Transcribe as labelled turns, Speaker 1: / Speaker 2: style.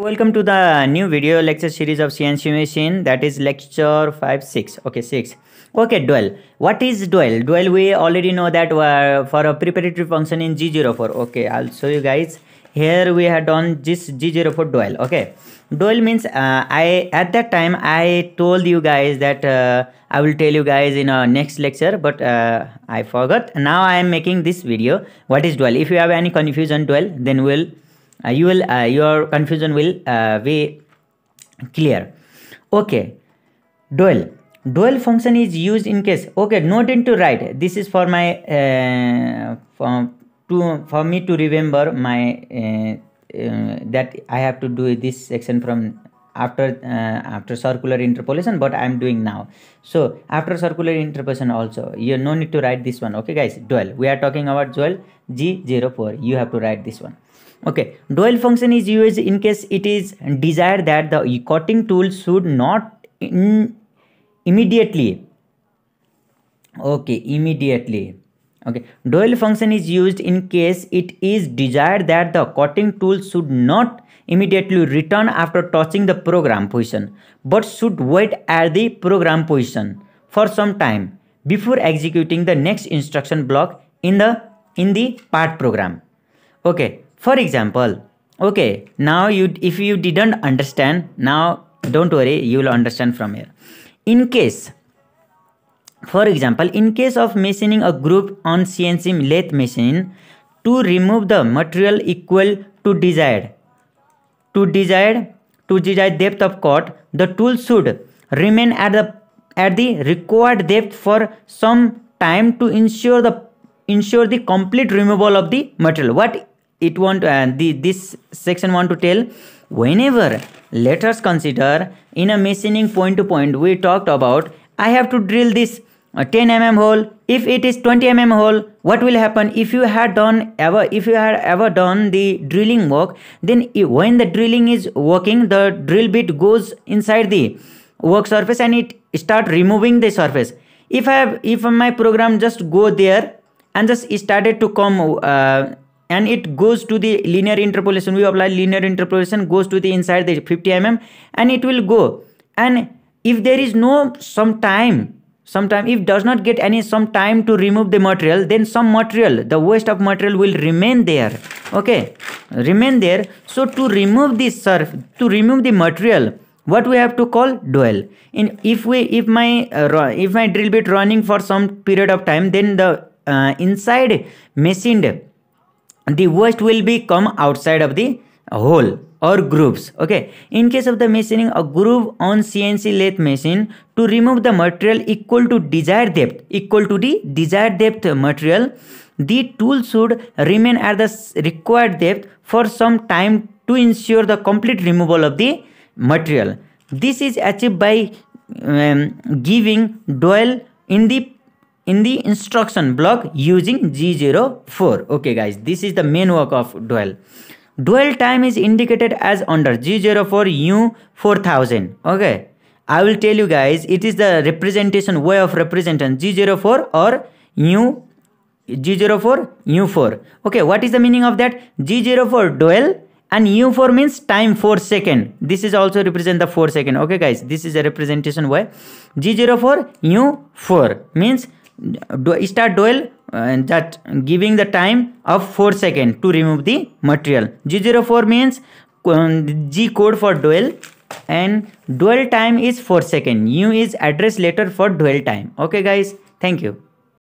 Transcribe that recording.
Speaker 1: Welcome to the new video lecture series of CNC machine, that is lecture 6. Okay, dual. What is dual? Dual, we already know that for a preparatory function in G04. Okay, I'll show you guys. Here we had done this G04 dual. Okay, dual means at that time I told you guys that I will tell you guys in a next lecture, but I forgot. Now I am making this video. What is dual? If you have any confusion dual, then your confusion will be clear. Okay, dual function is used in case. Okay, no need to write. This is for my for me to remember my that I have to do this section from after circular interpolation, but I am doing now. So after circular interpolation also, you no need to write this one. Okay guys, dual, we are talking about dual G04. You have to write this one. Okay, dual function is used in case it is desired that the cutting tool should not immediately. Okay, dual function is used in case it is desired that the cutting tool should not immediately return after touching the program position, but should wait at the program position for some time before executing the next instruction block in the part program. Okay, for example, okay, now if you didn't understand, now don't worry, you will understand from here. In case, for example, in case of machining a groove on CNC lathe machine, to remove the material equal to desired depth of cut, the tool should remain at the required depth for some time to ensure the complete removal of the material. What it want this section want to tell, whenever, let us consider in a machining point to point, we talked about I have to drill this 10 mm hole. If it is 20 mm hole, what will happen? If you had ever done the drilling work, then when the drilling is working, the drill bit goes inside the work surface and it start removing the surface. If my program just go there and just started to come and it goes to the linear interpolation, we apply linear interpolation, goes to the inside the 50 mm and it will go. And if there is no some time, if does not get some time to remove the material, then some material, the waste of material will remain there. Okay, remain there. So to remove this to remove the material, what we have to call dual. If my drill bit running for some period of time, then the inside machined, the waste will be come outside of the hole or grooves. Okay, in case of the machining a groove on CNC lathe machine, to remove the material equal to desired depth material, the tool should remain at the required depth for some time to ensure the complete removal of the material. This is achieved by giving dual in the instruction block using G04. Okay guys, this is the main work of dual. Dual time is indicated as under G04 U4000. Okay, I will tell you guys, it is the representation way of representation G04 or G04 U4. Okay, what is the meaning of that? G04 dual and U4 means time 4 seconds. This is also represent the 4 seconds. Okay guys, this is a representation way. G04 U4 means start dual and that giving the time of 4 seconds to remove the material. G04 means G code for dual and dual time is 4 seconds. U is address letter for dual time. Okay guys, thank you.